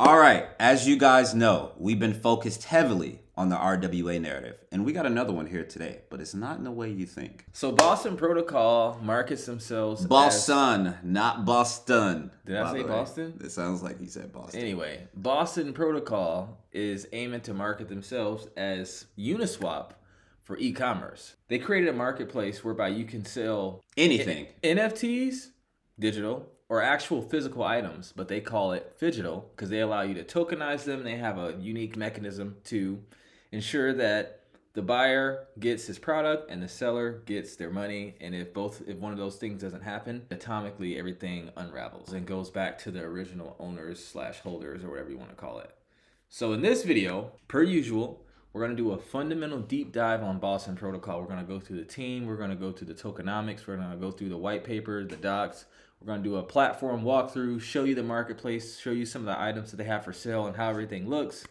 All right, as you guys know, we've been focused heavily on the RWA narrative, and we got another one here today, but it's not in the way you think. So Boson Protocol markets themselves Boson, not Boston. Did I say Boston? It sounds like he said Boston. Anyway, Boson Protocol is aiming to market themselves as Uniswap for e-commerce. They created a marketplace whereby you can sell anything. NFTs, digital, or actual physical items, but they call it phygital because they allow you to tokenize them. They have a unique mechanism to ensure that the buyer gets his product and the seller gets their money. And if one of those things doesn't happen, atomically everything unravels and goes back to the original owners / holders or whatever you want to call it. So in this video, per usual, we're going to do a fundamental deep dive on Boson Protocol. We're going to go through the team. We're going to go through the tokenomics. We're going to go through the white paper, the docs. We're going to do a platform walkthrough, show you the marketplace, show you some of the items that they have for sale and how everything looks.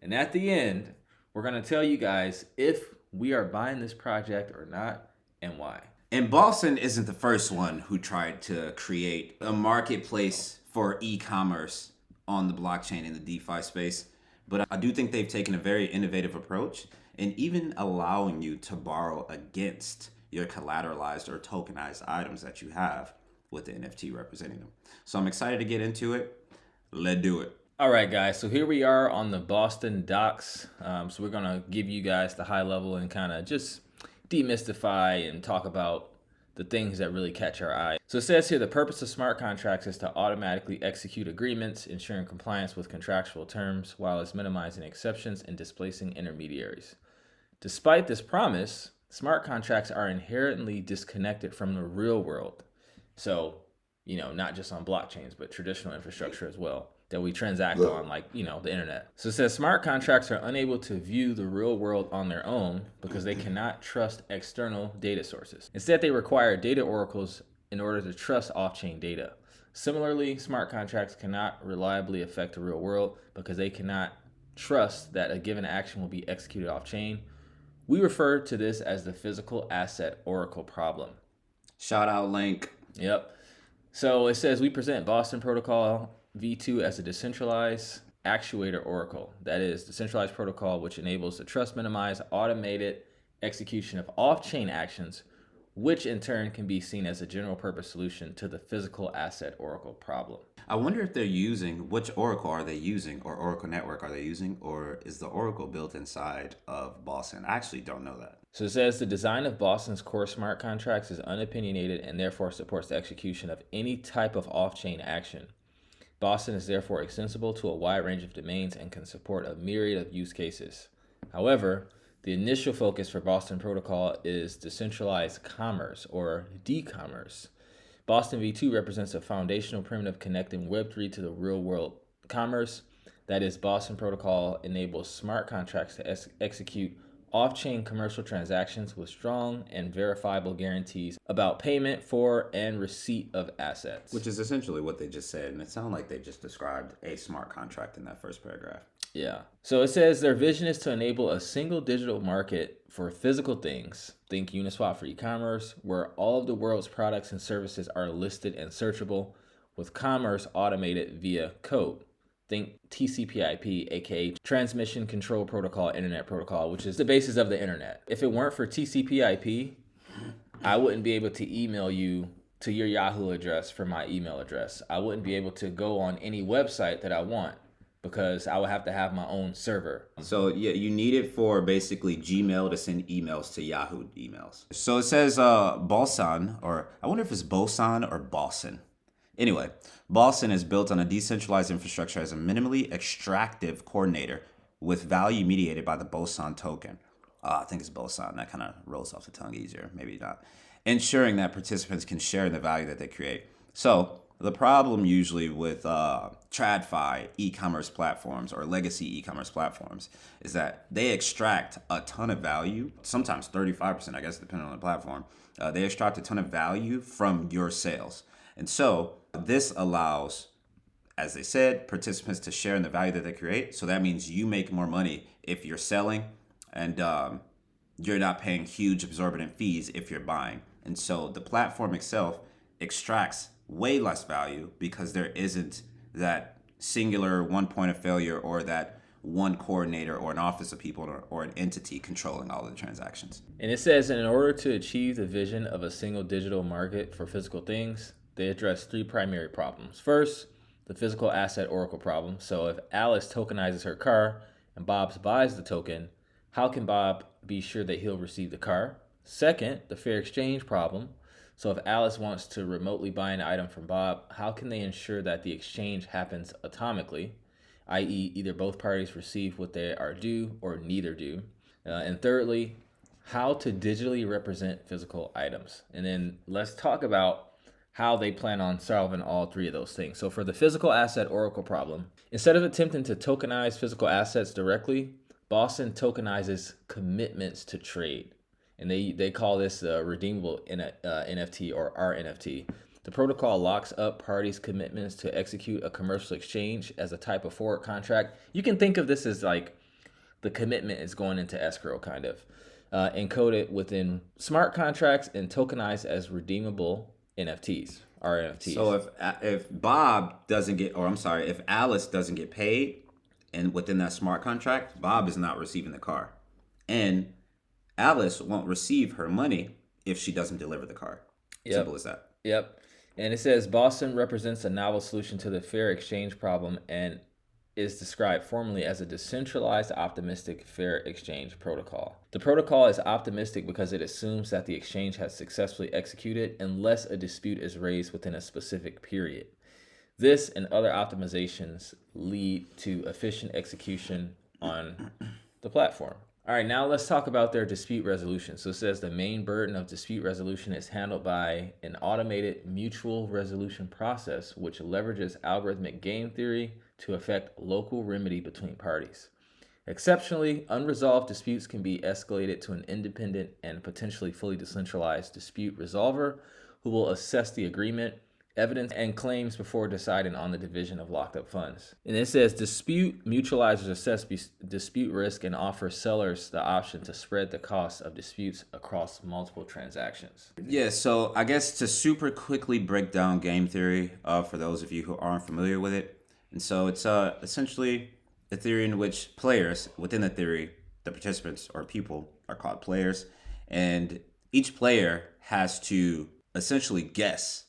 And at the end, we're going to tell you guys if we are buying this project or not and why. And Boson isn't the first one who tried to create a marketplace for e-commerce on the blockchain in the DeFi space. But I do think they've taken a very innovative approach in even allowing you to borrow against your collateralized or tokenized items that you have with the NFT representing them. So I'm excited to get into it. Let's do it. All right, guys. So here we are on the Boston docs. So we're going to give you guys the high level and kind of just demystify and talk about the things that really catch our eye. So it says here, the purpose of smart contracts is to automatically execute agreements, ensuring compliance with contractual terms, while it's minimizing exceptions and displacing intermediaries. Despite this promise, smart contracts are inherently disconnected from the real world. So, not just on blockchains, but traditional infrastructure as well that we transact on, like, the internet. So it says smart contracts are unable to view the real world on their own because they cannot trust external data sources. Instead, they require data oracles in order to trust off-chain data. Similarly, smart contracts cannot reliably affect the real world because they cannot trust that a given action will be executed off-chain. We refer to this as the physical asset oracle problem. Shout out Link. Yep. So it says we present Boson Protocol V2 as a decentralized actuator oracle. That is, decentralized protocol which enables the trust minimized automated execution of off-chain actions, which in turn can be seen as a general purpose solution to the physical asset oracle problem. I wonder if they're using, which oracle are they using, or oracle network are they using, or is the oracle built inside of Boson? I actually don't know that. So it says the design of Boson's core smart contracts is unopinionated and therefore supports the execution of any type of off-chain action. Boson is therefore extensible to a wide range of domains and can support a myriad of use cases. However, the initial focus for Boson Protocol is decentralized commerce, or d-commerce. Boson V2 represents a foundational primitive connecting Web3 to the real-world commerce. That is, Boson Protocol enables smart contracts to execute off-chain commercial transactions with strong and verifiable guarantees about payment for and receipt of assets. Which is essentially what they just said, and it sounded like they just described a smart contract in that first paragraph. Yeah. So it says their vision is to enable a single digital market for physical things. Think Uniswap for e-commerce, where all of the world's products and services are listed and searchable, with commerce automated via code. Think TCP/IP, aka Transmission Control Protocol, Internet Protocol, which is the basis of the internet. If it weren't for TCP/IP, I wouldn't be able to email you to your Yahoo address from my email address. I wouldn't be able to go on any website that I want because I would have to have my own server. So yeah, you need it for basically Gmail to send emails to Yahoo emails. So it says Boson, or I wonder if it's Boson or Boson. Anyway, Boson is built on a decentralized infrastructure as a minimally extractive coordinator with value mediated by the Boson token. I think it's Boson. That kind of rolls off the tongue easier. Maybe not. Ensuring that participants can share in the value that they create. So the problem usually with TradFi e-commerce platforms or legacy e-commerce platforms is that they extract a ton of value, sometimes 35%, I guess, depending on the platform. They extract a ton of value from your sales. And so this allows, as they said, participants to share in the value that they create. So that means you make more money if you're selling, and you're not paying huge exorbitant fees if you're buying. And so the platform itself extracts way less value because there isn't that singular one point of failure or that one coordinator or an office of people or an entity controlling all of the transactions. And it says, in order to achieve the vision of a single digital market for physical things, they address three primary problems. First, the physical asset oracle problem. So if Alice tokenizes her car and Bob buys the token, how can Bob be sure that he'll receive the car? Second, the fair exchange problem. So if Alice wants to remotely buy an item from Bob, how can they ensure that the exchange happens atomically, i.e. either both parties receive what they are due or neither do? And thirdly, how to digitally represent physical items. And then let's talk about how they plan on solving all three of those things. So for the physical asset oracle problem, instead of attempting to tokenize physical assets directly, Boson tokenizes commitments to trade. And they call this redeemable NFT or RNFT. The protocol locks up parties' commitments to execute a commercial exchange as a type of forward contract. You can think of this as like the commitment is going into escrow, kind of. Encoded within smart contracts and tokenized as redeemable NFTs, RNFTs. So if Bob doesn't get, or I'm sorry, if Alice doesn't get paid, and within that smart contract, Bob is not receiving the car, and Alice won't receive her money if she doesn't deliver the car. Yep. Simple as that. Yep. And it says Boson represents a novel solution to the fair exchange problem and is described formally as a decentralized optimistic fair exchange protocol. The protocol is optimistic because it assumes that the exchange has successfully executed unless a dispute is raised within a specific period. This and other optimizations lead to efficient execution on the platform. All right, now let's talk about their dispute resolution. So it says the main burden of dispute resolution is handled by an automated mutual resolution process, which leverages algorithmic game theory to effect local remedy between parties. Exceptionally, unresolved disputes can be escalated to an independent and potentially fully decentralized dispute resolver who will assess the agreement, evidence, and claims before deciding on the division of locked up funds. And it says dispute mutualizers assess dispute risk and offer sellers the option to spread the cost of disputes across multiple transactions. Yeah, so I guess to super quickly break down game theory for those of you who aren't familiar with it. And so it's essentially a theory in which players within the theory, the participants or people are called players, and each player has to essentially guess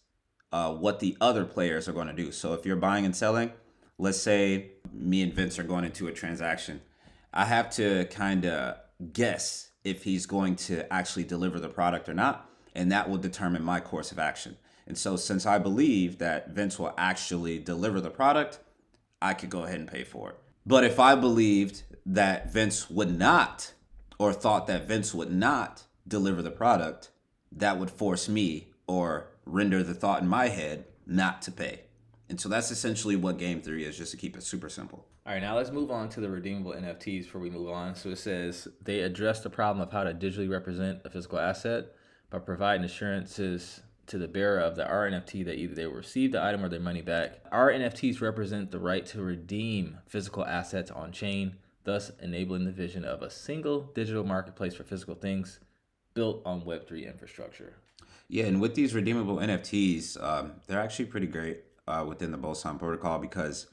what the other players are going to do. So if you're buying and selling, let's say me and Vince are going into a transaction, I have to kind of guess if he's going to actually deliver the product or not, and that will determine my course of action. And so since I believe that Vince will actually deliver the product, I could go ahead and pay for it. But if I believed that Vince would not, or thought that Vince would not deliver the product, that would force me or render the thought in my head not to pay. And so that's essentially what game theory is, just to keep it super simple. All right, now let's move on to the redeemable NFTs before we move on. So it says they address the problem of how to digitally represent a physical asset by providing assurances to the bearer of the RNFT that either they will receive the item or their money back. RNFTs represent the right to redeem physical assets on chain, thus enabling the vision of a single digital marketplace for physical things built on Web3 infrastructure. Yeah, and with these redeemable NFTs, they're actually pretty great within the Boson protocol, because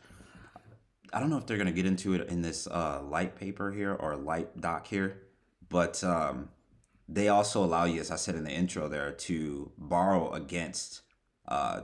I don't know if they're going to get into it in this light paper here or light doc here, but they also allow you, as I said in the intro there, to borrow against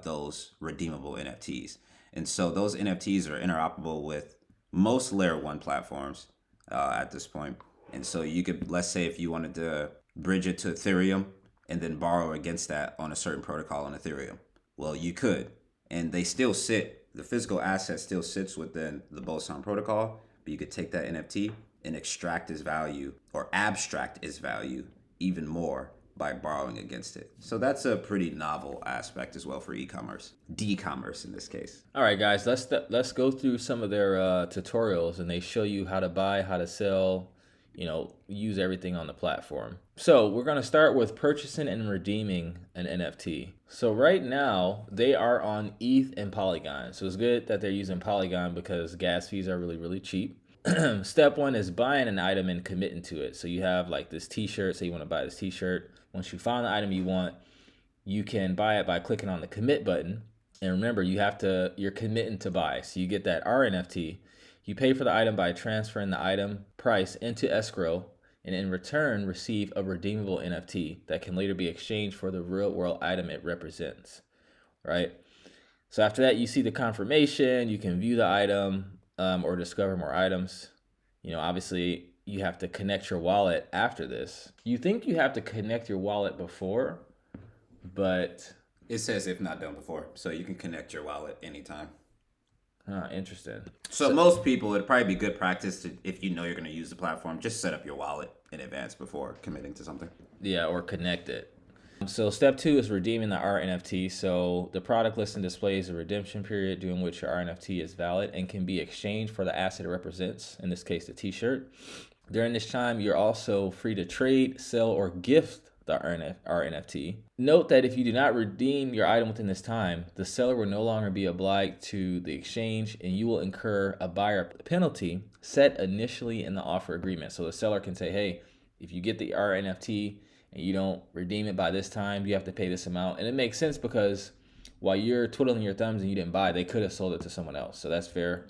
those redeemable NFTs. And so those NFTs are interoperable with most layer 1 platforms at this point. And so you could, let's say if you wanted to bridge it to Ethereum and then borrow against that on a certain protocol on Ethereum, well, you could. And they still sit, the physical asset still sits within the Boson protocol, but you could take that NFT and extract its value or abstract its value even more by borrowing against it. So that's a pretty novel aspect as well for e-commerce, d-commerce in this case. All right, guys, let's go through some of their tutorials, and they show you how to buy, how to sell, use everything on the platform. So we're going to start with purchasing and redeeming an NFT. So right now they are on ETH and Polygon. So it's good that they're using Polygon because gas fees are really, really cheap. Step 1 is buying an item and committing to it. So you have like this t-shirt, say you want to buy this t-shirt. Once you find the item you want, you can buy it by clicking on the commit button. And remember, you're committing to buy. So you get that RNFT. You pay for the item by transferring the item price into escrow, and in return receive a redeemable NFT that can later be exchanged for the real world item it represents, right? So after that, you see the confirmation, you can view the item or discover more items. Obviously you have to connect your wallet after this. You think you have to connect your wallet before, but it says if not done before, so you can connect your wallet anytime. Interesting. So most people, it'd probably be good practice to, if you know you're going to use the platform, just set up your wallet in advance before committing to something. Yeah, or connect it. So step 2 is redeeming the RNFT. So the product listing displays a redemption period during which your RNFT is valid and can be exchanged for the asset it represents, in this case, the t-shirt. During this time, you're also free to trade, sell, or gift the RNFT. Note that if you do not redeem your item within this time, the seller will no longer be obliged to the exchange and you will incur a buyer penalty set initially in the offer agreement. So the seller can say, hey, if you get the RNFT and you don't redeem it by this time, you have to pay this amount. And it makes sense because while you're twiddling your thumbs and you didn't buy, they could have sold it to someone else. So that's fair.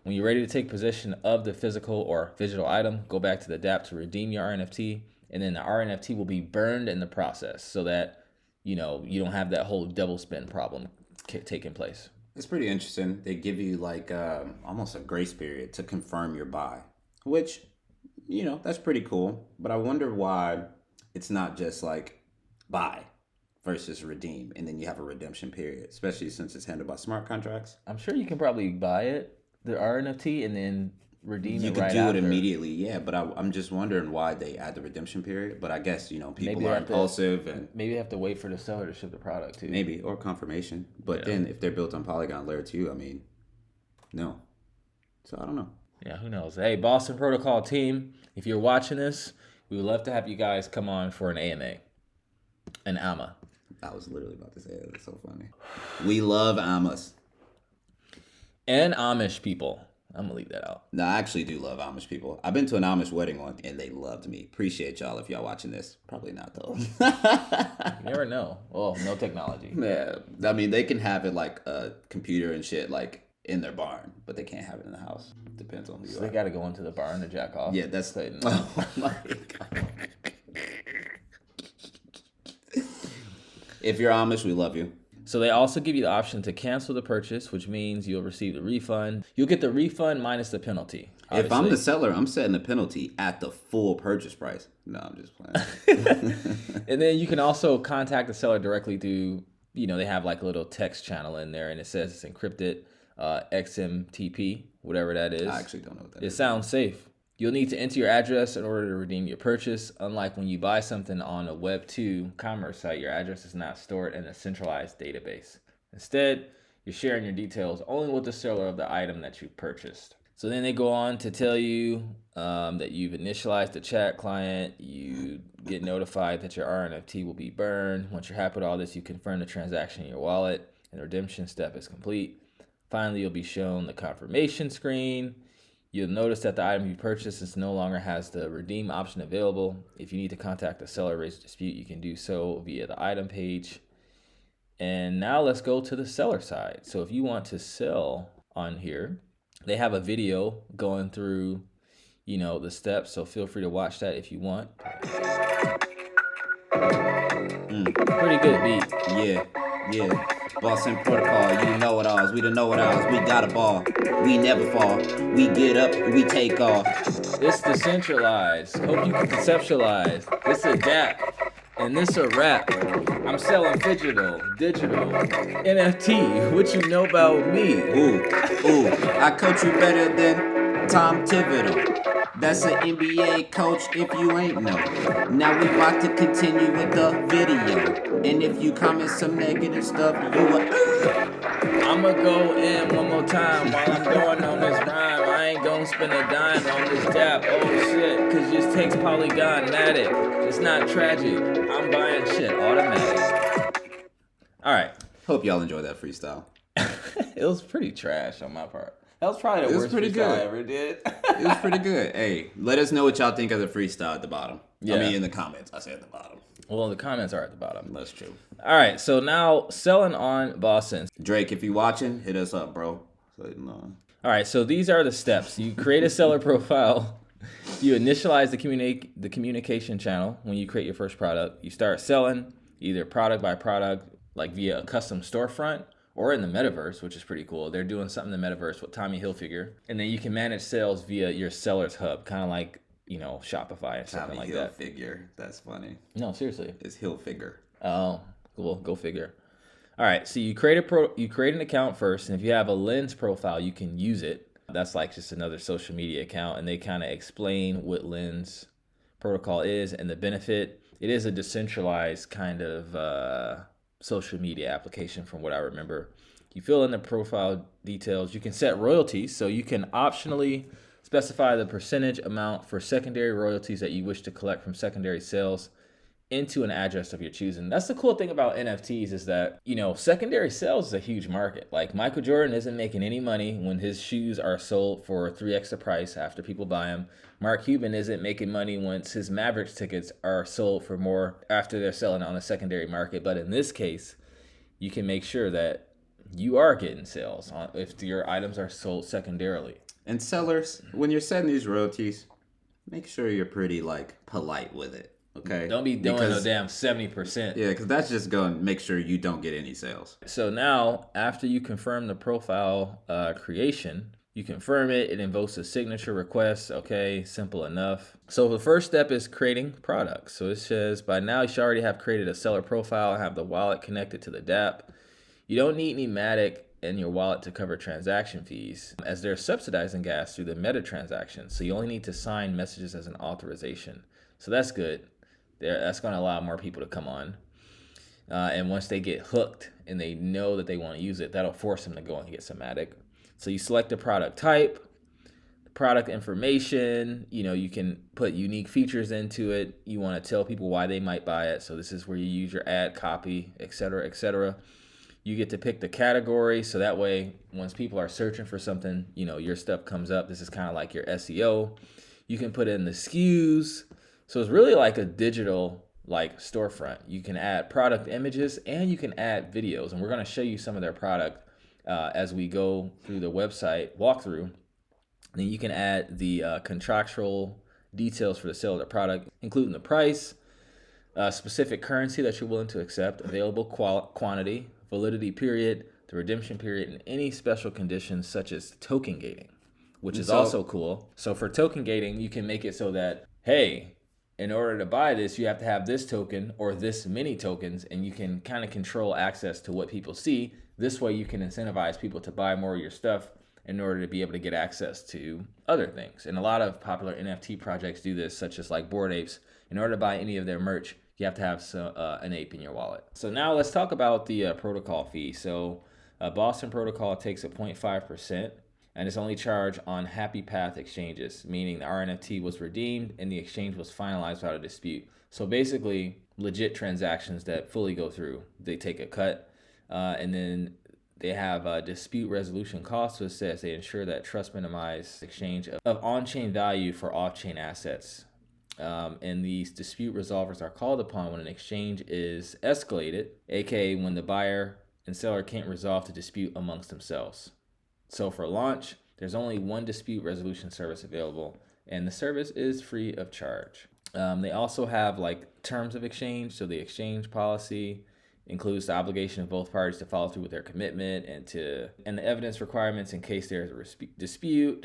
When you're ready to take possession of the physical or digital item, go back to the dApp to redeem your RNFT, and then the RNFT will be burned in the process so that, you don't have that whole double spend problem taking place. It's pretty interesting. They give you like almost a grace period to confirm your buy, which, that's pretty cool. But I wonder why it's not just like buy versus redeem, and then you have a redemption period, especially since it's handled by smart contracts. I'm sure you can probably buy it, the RNFT, and then redeem it right after. You could do it immediately, yeah, but I'm just wondering why they add the redemption period. But I guess, people are impulsive and maybe they have to wait for the seller to ship the product too. Maybe, or confirmation. But then if they're built on Polygon layer 2, no. So I don't know. Yeah, who knows? Hey, Boston Protocol team, if you're watching this, we would love to have you guys come on for an AMA, an AMA. I was literally about to say that. That's so funny. We love AMAs. And Amish people. I'm going to leave that out. No, I actually do love Amish people. I've been to an Amish wedding once, and they loved me. Appreciate y'all if y'all watching this. Probably not, though. You never know. Well, no technology. Yeah. They can have it like a computer and shit, like, in their barn, but they can't have it in the house. Depends on who you are. They got to go into the barn to jack off. Yeah, that's... Oh, my God. If you're Amish, we love you. So they also give you the option to cancel the purchase, which means you'll receive the refund. You'll get the refund minus the penalty. Obviously. If I'm the seller, I'm setting the penalty at the full purchase price. No, I'm just playing. And then you can also contact the seller directly through, they have like a little text channel in there, and it says it's encrypted, XMTP, whatever that is. I actually don't know what that is. It sounds safe. You'll need to enter your address in order to redeem your purchase. Unlike when you buy something on a Web 2 commerce site, your address is not stored in a centralized database. Instead, you're sharing your details only with the seller of the item that you purchased. So then they go on to tell you that you've initialized the chat client. You get notified that your RNFT will be burned. Once you're happy with all this, you confirm the transaction in your wallet, and the redemption step is complete. Finally, you'll be shown the confirmation screen. You'll notice that the item you purchased no longer has the redeem option available. If you need to contact the seller, raise a dispute, you can do so via the item page. And now let's go to the seller side. So if you want to sell on here, they have a video going through, the steps. So feel free to watch that if you want. Pretty good beat. Yeah. Boson Protocol, you know it alls. We the know it alls. We got a ball. We never fall. We get up. We take off. This decentralized. Hope you can conceptualize. This a dApp. And this a rap. I'm selling digital, NFT. What you know about me? Ooh. I coach you better than Tom Thibodeau. That's an NBA coach if you ain't know. Now we about to continue with the video. And if you comment some negative stuff, I'ma go in one more time while I'm going on this rhyme. I ain't gonna spend a dime on this dApp. Oh shit, cause this takes polygon matic. It's not tragic. I'm buying shit automatic. Alright. Hope y'all enjoyed that freestyle. It was pretty trash on my part. That was probably the worst freestyle I ever did. It was pretty good. Hey, let us know what y'all think of the freestyle at the bottom. Yeah. In the comments. I said at the bottom. Well, the comments are at the bottom. That's true. All right, so now selling on Boson. Drake, if you watching, hit us up, bro. So, All right, so these are the steps. You create a seller profile. You initialize the communication channel when you create your first product. You start selling either product by product, like via a custom storefront or in the metaverse, which is pretty cool. They're doing something in the metaverse with Tommy Hilfiger. And then you can manage sales via your seller's hub, kind of like, Shopify and something like that. Tommy Hilfiger. That's funny. No, seriously. It's Hilfiger. Oh, cool. Go figure. All right, so you create an account first, and if you have a Lens profile, you can use it. That's like just another social media account, and they kind of explain what Lens protocol is and the benefit. It is a decentralized kind of social media application from what I remember. You fill in the profile details. You can set royalties, so you can optionally specify the percentage amount for secondary royalties that you wish to collect from secondary sales into an address of your choosing. That's the cool thing about NFTs is that, secondary sales is a huge market. Like Michael Jordan isn't making any money when his shoes are sold for 3x the price after people buy them. Mark Cuban isn't making money once his Mavericks tickets are sold for more after they're selling on the secondary market. But in this case, you can make sure that you are getting sales if your items are sold secondarily. And sellers, when you're setting these royalties, make sure you're pretty polite with it. Okay. Don't be doing no damn 70%. Yeah, because that's just going to make sure you don't get any sales. So now, after you confirm the profile creation, you confirm it. It invokes a signature request. Okay, simple enough. So the first step is creating products. So it says by now you should already have created a seller profile and have the wallet connected to the DApp. You don't need any matic in your wallet to cover transaction fees, as they're subsidizing gas through the meta transactions. So you only need to sign messages as an authorization. So that's good. That's going to allow more people to come on. And once they get hooked and they know that they want to use it, that'll force them to go and get some matic. So you select the product type, the product information. You can put unique features into it. You want to tell people why they might buy it. So this is where you use your ad copy, etc., etc. You get to pick the category. So that way, once people are searching for something, your stuff comes up. This is kind of like your SEO. You can put in the SKUs. So it's really like a digital storefront. You can add product images and you can add videos. And we're going to show you some of their product as we go through the website walkthrough. Then you can add the contractual details for the sale of the product, including the price, specific currency that you're willing to accept, available quantity, validity period, the redemption period, and any special conditions such as token gating, which is also cool. So for token gating, you can make it so that, hey, in order to buy this, you have to have this token or this many tokens, and you can kind of control access to what people see. This way you can incentivize people to buy more of your stuff in order to be able to get access to other things. And a lot of popular NFT projects do this, such as like Bored Apes. In order to buy any of their merch, you have to have an ape in your wallet. So now let's talk about the protocol fee. So Boson protocol takes a 0.5%. And it's only charged on happy path exchanges, meaning the RNFT was redeemed and the exchange was finalized without a dispute. So basically, legit transactions that fully go through, they take a cut. And then they have a dispute resolution cost, so it says they ensure that trust minimize exchange of on-chain value for off-chain assets. And these dispute resolvers are called upon when an exchange is escalated, aka when the buyer and seller can't resolve the dispute amongst themselves. So for launch, there's only one dispute resolution service available, and the service is free of charge. They also have terms of exchange. So the exchange policy includes the obligation of both parties to follow through with their commitment and the evidence requirements in case there's a dispute.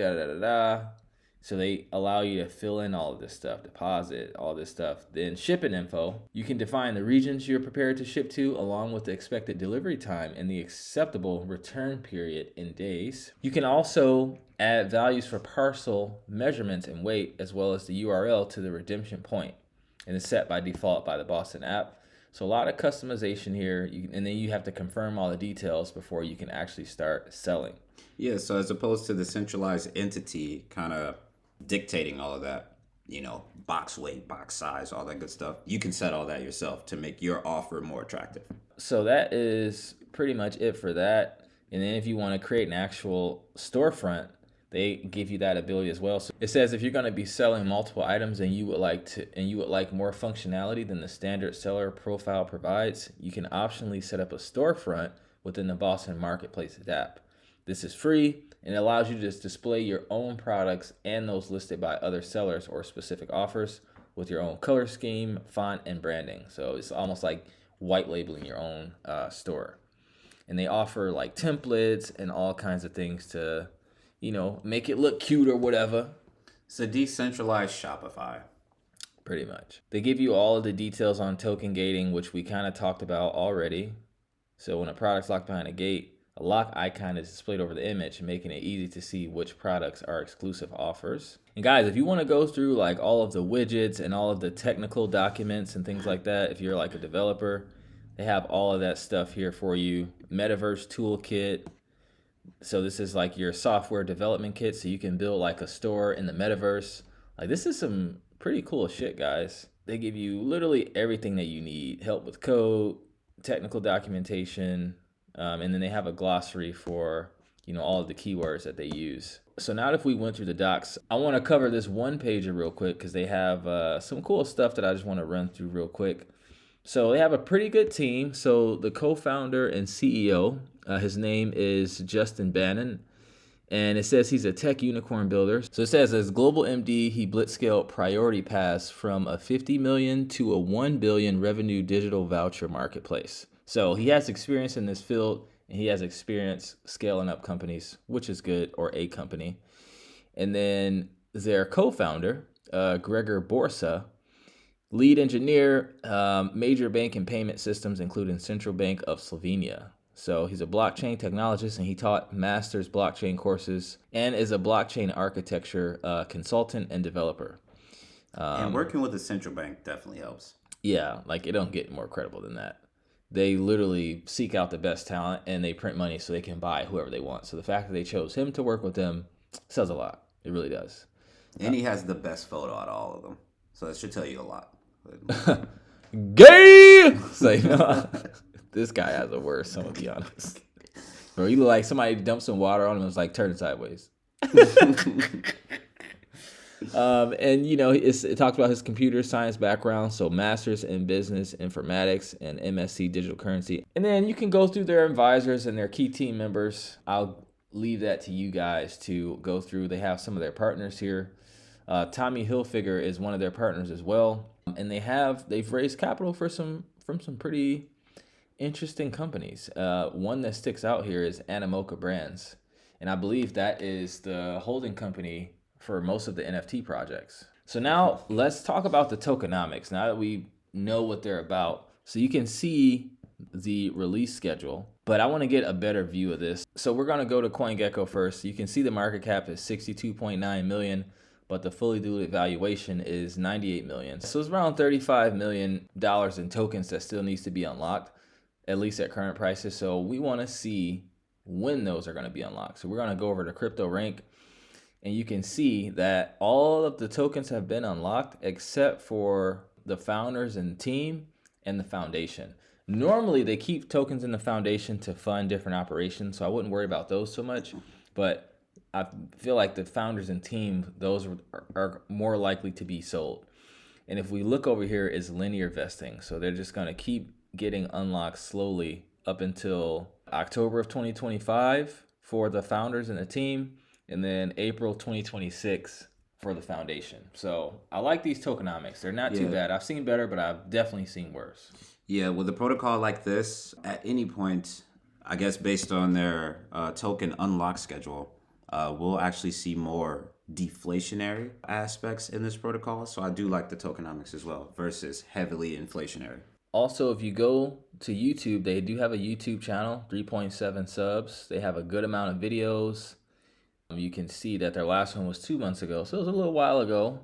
So they allow you to fill in all of this stuff, deposit, all this stuff. Then shipping info. You can define the regions you're prepared to ship to, along with the expected delivery time and the acceptable return period in days. You can also add values for parcel measurements and weight, as well as the URL to the redemption point. And it's set by default by the Boson app. So a lot of customization here, and then you have to confirm all the details before you can actually start selling. Yeah, so as opposed to the centralized entity kind of dictating all of that, box weight, box size, all that good stuff, you can set all that yourself to make your offer more attractive. So that is pretty much it for that. And then if you want to create an actual storefront, they give you that ability as well. So it says if you're going to be selling multiple items and you would like more functionality than the standard seller profile provides, you can optionally set up a storefront within the Boson Marketplace's app. This is free and it allows you to just display your own products and those listed by other sellers or specific offers with your own color scheme, font, and branding. So it's almost like white labeling your own store. And they offer like templates and all kinds of things to, make it look cute or whatever. It's a decentralized Shopify. Pretty much. They give you all of the details on token gating, which we kind of talked about already. So when a product's locked behind a gate, a lock icon is displayed over the image, making it easy to see which products are exclusive offers. And guys, if you want to go through like all of the widgets and all of the technical documents and things like that, if you're like a developer, they have all of that stuff here for you. Metaverse toolkit. So this is like your software development kit, so you can build like a store in the metaverse. Like this is some pretty cool shit, guys. They give you literally everything that you need. Help with code, technical documentation, and then they have a glossary for, all of the keywords that they use. So now if we went through the docs, I want to cover this one pager real quick because they have some cool stuff that I just want to run through real quick. So they have a pretty good team. So the co-founder and CEO, his name is Justin Bannon, and it says he's a tech unicorn builder. So it says as global MD, he blitzscaled Priority Pass from a 50 million to a 1 billion revenue digital voucher marketplace. So he has experience in this field, and he has experience scaling up companies, which is good, or a company. And then their co-founder, Gregor Borsa, lead engineer, major bank and payment systems, including Central Bank of Slovenia. So he's a blockchain technologist, and he taught master's blockchain courses and is a blockchain architecture consultant and developer. And working with the central bank definitely helps. Yeah, like it don't get more credible than that. They literally seek out the best talent and they print money so they can buy whoever they want. So the fact that they chose him to work with them says a lot. It really does. And he has the best photo out of all of them. So that should tell you a lot. Gay! So, this guy has the worst, I'm going to be honest. Bro, you look like somebody dumped some water on him and was like turning sideways. And it talks about his computer science background, so master's in business informatics and MSc digital currency. And then you can go through their advisors and their key team members. I'll leave that to you guys to go through. They have some of their partners here. Tommy Hilfiger is one of their partners as well, and they've raised capital from some pretty interesting companies. One that sticks out here is Animoca Brands, and I believe that is the holding company for most of the NFT projects. So now let's talk about the tokenomics. Now that we know what they're about, so you can see the release schedule, but I want to get a better view of this. So we're going to go to CoinGecko first. You can see the market cap is 62.9 million, but the fully diluted valuation is 98 million. So it's around $35 million in tokens that still needs to be unlocked, at least at current prices. So we want to see when those are going to be unlocked. So we're going to go over to CryptoRank, and you can see that all of the tokens have been unlocked except for the founders and team and the foundation. Normally, they keep tokens in the foundation to fund different operations, so I wouldn't worry about those so much. But I feel like the founders and team, those are more likely to be sold. And if we look over here, is linear vesting. So they're just going to keep getting unlocked slowly up until October of 2025 for the founders and the team, and then April 2026 for the foundation. So I like these tokenomics. They're not too bad. I've seen better, but I've definitely seen worse. Yeah, with a protocol like this, at any point, I guess based on their token unlock schedule, we'll actually see more deflationary aspects in this protocol. So I do like the tokenomics as well versus heavily inflationary. Also, if you go to YouTube, they do have a YouTube channel, 3.7 subs. They have a good amount of videos. You can see that their last one was 2 months ago, so it was a little while ago.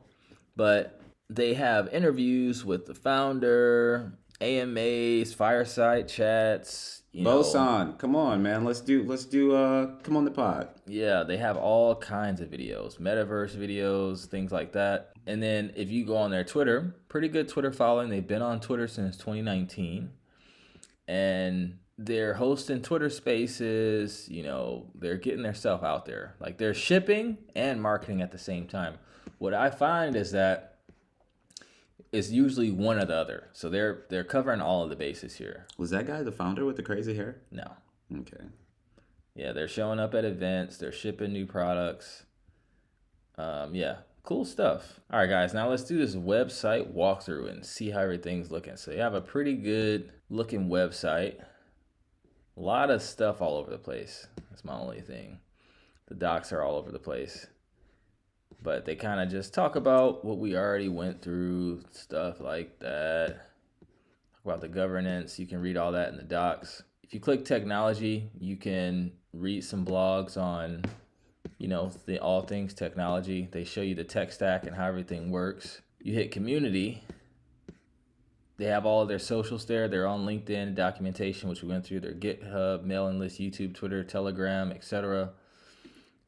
But they have interviews with the founder, AMAs, fireside chats. Boson, come on, man. Let's do come on the pod. Yeah, they have all kinds of videos, metaverse videos, things like that. And then if you go on their Twitter, pretty good Twitter following. They've been on Twitter since 2019. And they're hosting Twitter Spaces. You know, they're getting their stuff out there. Like they're shipping and marketing at the same time. What I find is that it's usually one or the other. So they're covering all of the bases here. Was that guy the founder with the crazy hair? No. Okay. Yeah, they're showing up at events. They're shipping new products. Yeah, cool stuff. All right, guys, now let's do this website walkthrough and see how everything's looking. So you have a pretty good looking website. A lot of stuff all over the place. That's my only thing. The docs are all over the place. But they kind of just talk about what we already went through, stuff like that. Talk about the governance. You can read all that in the docs. If you click technology, you can read some blogs on, you know, the all things technology. They show you the tech stack and how everything works. You hit community. They have all of their socials there. They're on LinkedIn, documentation, which we went through, their GitHub, mailing list, YouTube, Twitter, Telegram, etc.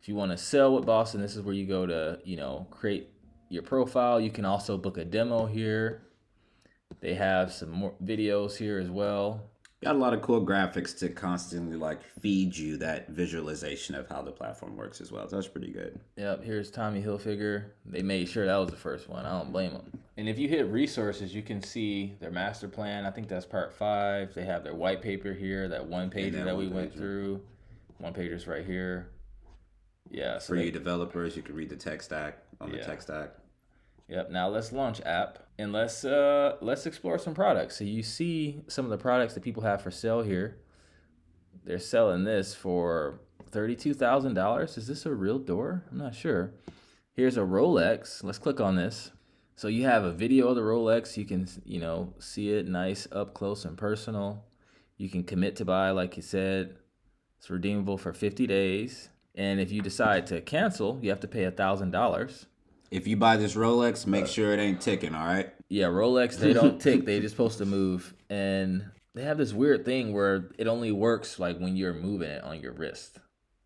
If you want to sell with Boson, this is where you go to, you know, create your profile. You can also book a demo here. They have some more videos here as well. Got a lot of cool graphics to constantly like feed you that visualization of how the platform works as well. So that's pretty good. Yep, here's Tommy Hilfiger. They made sure that was the first one. I don't blame them. And if you hit resources, you can see their master plan. I think that's part 5. They have their white paper here, that one pager that we went through. One pager's right here. Yeah. So for you developers, you can read the tech stack on the tech stack. Yep. Now let's launch app and let's explore some products. So you see some of the products that people have for sale here. They're selling this for $32,000. Is this a real door? I'm not sure. Here's a Rolex. Let's click on this. So you have a video of the Rolex. You can, you know, see it nice up close and personal. You can commit to buy, like you said. It's redeemable for 50 days. And if you decide to cancel, you have to pay $1,000. If you buy this Rolex, make sure it ain't ticking, all right? Yeah, Rolex, they don't tick. They just supposed to move. And they have this weird thing where it only works like when you're moving it on your wrist.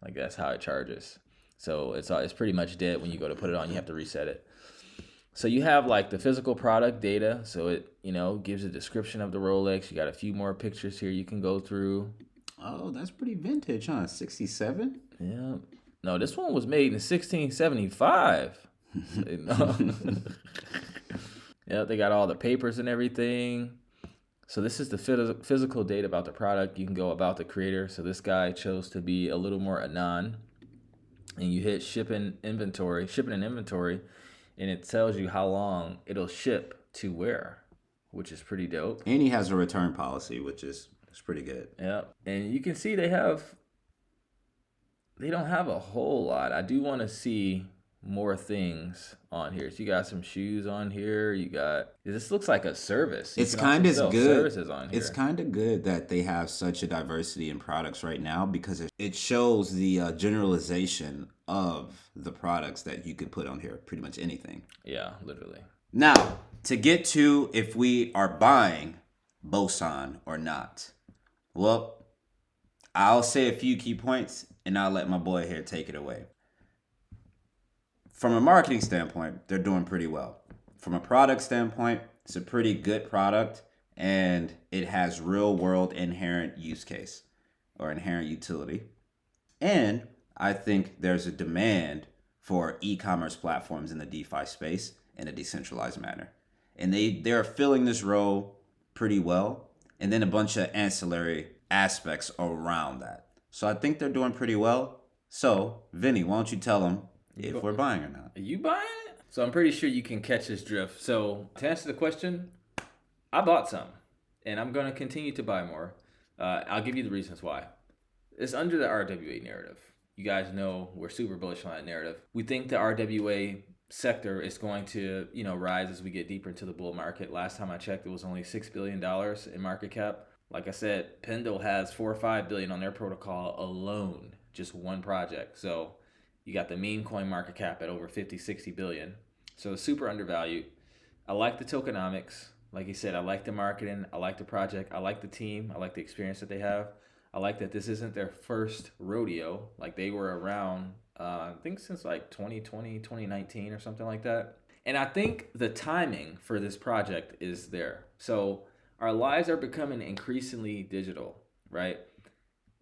Like that's how it charges. So it's pretty much dead when you go to put it on. You have to reset it. So you have like the physical product data. So it, you know, gives a description of the Rolex. You got a few more pictures here you can go through. Oh, that's pretty vintage, huh? 67? Yeah. No, this one was made in 1675. Yeah, they got all the papers and everything. So this is the physical data about the product. You can go about the creator. So this guy chose to be a little more anon. And you hit shipping and inventory, and it tells you how long it'll ship to where, which is pretty dope. And he has a return policy, which is pretty good. Yeah. And you can see they don't have a whole lot. I do want to see more things on here. So you got some shoes on here. This looks like a service. It's kind of good. Services on here. It's kind of good that they have such a diversity in products right now because it shows the generalization of the products that you could put on here. Pretty much anything. Yeah, literally. Now, to get to if we are buying Boson or not. Well, I'll say a few key points and I'll let my boy here take it away. From a marketing standpoint, they're doing pretty well. From a product standpoint, it's a pretty good product and it has real world inherent use case or inherent utility. And I think there's a demand for e-commerce platforms in the DeFi space in a decentralized manner. And they're filling this role pretty well. And then a bunch of ancillary aspects around that. So I think they're doing pretty well. So, Vinny, why don't you tell them if we're buying or not? Are you buying it? So I'm pretty sure you can catch this drift. So to answer the question, I bought some, and I'm going to continue to buy more. I'll give you the reasons why. It's under the RWA narrative. You guys know we're super bullish on that narrative. We think the RWA sector is going to, rise as we get deeper into the bull market. Last time I checked, it was only $6 billion in market cap. Like I said, Pendle has $4 or $5 billion on their protocol alone, just one project. So you got the meme coin market cap at over 50, 60 billion. So super undervalued. I like the tokenomics. Like you said, I like the marketing. I like the project. I like the team. I like the experience that they have. I like that this isn't their first rodeo. Like they were around, I think since like 2020, 2019 or something like that. And I think the timing for this project is there. So our lives are becoming increasingly digital. right?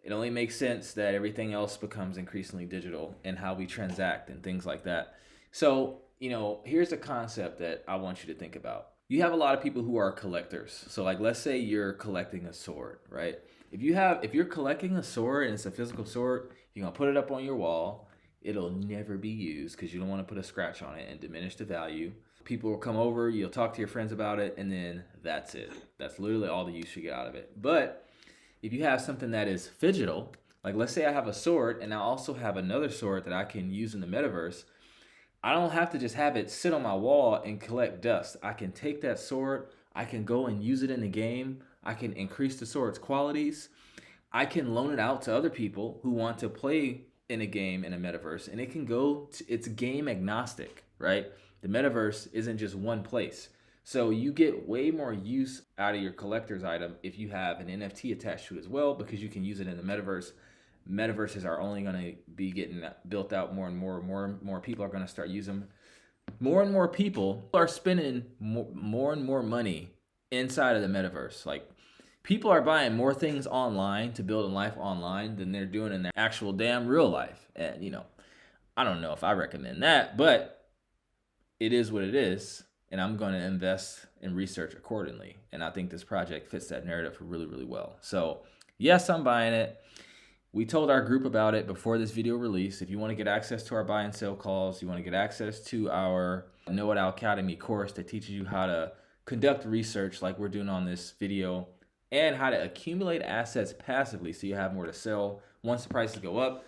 It only makes sense that everything else becomes increasingly digital and how we transact and things like that. So, here's a concept that I want you to think about. You have a lot of people who are collectors. So like, let's say you're collecting a sword, right? If you're collecting a sword and it's a physical sword, you're going to put it up on your wall. It'll never be used because you don't want to put a scratch on it and diminish the value. People will come over, you'll talk to your friends about it, and then that's it. That's literally all the use you get out of it. But if you have something that is phygital, like let's say I have a sword and I also have another sword that I can use in the metaverse, I don't have to just have it sit on my wall and collect dust. I can take that sword, I can go and use it in the game, I can increase the sword's qualities, I can loan it out to other people who want to play in a game in a metaverse, and it's game agnostic, right? The metaverse isn't just one place. So you get way more use out of your collector's item if you have an NFT attached to it as well, because you can use it in the metaverse. Metaverses are only going to be getting built out more and more. More people are going to start using them. More and more people are spending more and more money inside of the metaverse. Like, people are buying more things online to build a life online than they're doing in their actual damn real life. And, I don't know if I recommend that, but it is what it is. And I'm going to invest in research accordingly. And I think this project fits that narrative really, really well. So yes, I'm buying it. We told our group about it before this video release. If you want to get access to our buy and sell calls, you want to get access to our Know It All Academy course that teaches you how to conduct research like we're doing on this video, and how to accumulate assets passively so you have more to sell once the prices go up,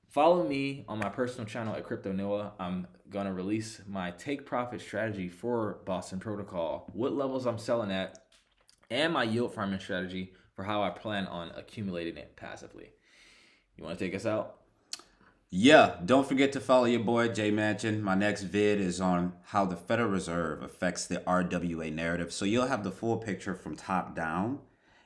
follow me on my personal channel at Crypto Noah. I'm going to release my take profit strategy for Boson Protocol, what levels I'm selling at, and my yield farming strategy for how I plan on accumulating it passively. You want to take us out? Yeah, don't forget to follow your boy Jay Manchin. My next vid is on how the Federal Reserve affects the RWA narrative, so you'll have the full picture from top down.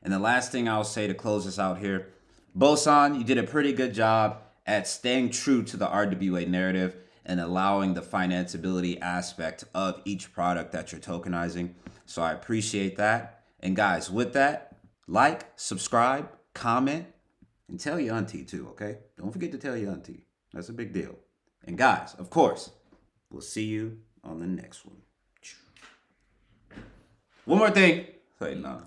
And the last thing I'll say to close this out here, Boson, you did a pretty good job at staying true to the RWA narrative and allowing the financeability aspect of each product that you're tokenizing. So I appreciate that. And guys, with that, like, subscribe, comment, and tell your auntie too, okay? Don't forget to tell your auntie. That's a big deal. And guys, of course, we'll see you on the next one. One more thing. Wait, no.